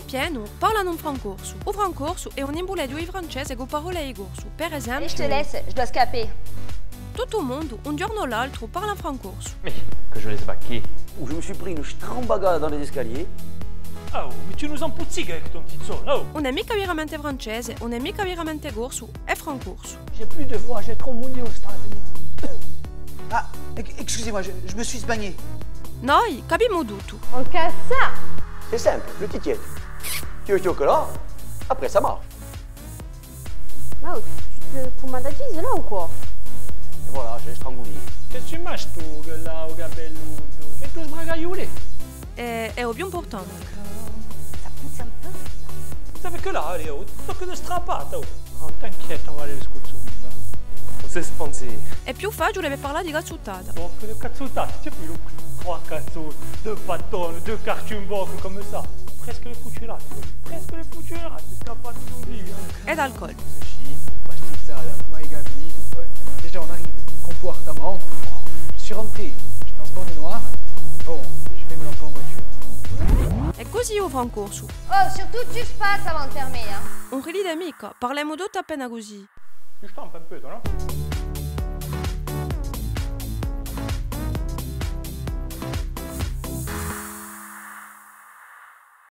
pieno parlano in francorso. O francorso è un imbuledio di francese con parole in corso. Per esempio... Allez, je te laisse, je dois scapper. Tutto il mondo, un giorno o l'altro, parla in francorso. Mais que je laisse vaquer. Où je me suis pris une strambagade dans les escaliers. Oh, mais tu nous empoutigues avec ton petit son, oh. Non è mica veramente francese, non è mica veramente corso, è francorso. J'ai plus de voix, j'ai trop mouni au stade. Ah, excusez-moi, je me suis bagné. Noi capiamo tutto. On casse ça. C'est simple, le ticket. Tu veux chocolat? Après ça marche. Mao, tu te fous mandagise là ou quoi? Et voilà, j'ai strangulé. Qu'est-ce que tu manges, toi, là, au gabello? Qu'est-ce que je bragayoulé? È più importante. Ça pousse un peu. Vous savez que là, allez, oh, tocca de strappata, oh. Oh, t'inquiète, on va aller jusqu'au dessous. On sait se penser. È più facile per parlare di cazzottata. Donc, le cazzottata, tu as pris le prix. 3 cazzots, 2 patones, 2 cartumboc, comme ça. Presque le foutu là, tu vois. Presque le foutu là, c'est pas de tout dire. E d'alcol. Chine, pastizada, maïgavi. Ouais. Déjà, on arrive. Comportement. Je suis rentré. J'étais dans ce bonnet noir. Bon, je vais me lamper en voiture. E così o francorso. Oh, surtout touche pas, ça va enfermer, hein. Un ride mica, parliamo tutto appena così. Tu stampes un peu, toi, non?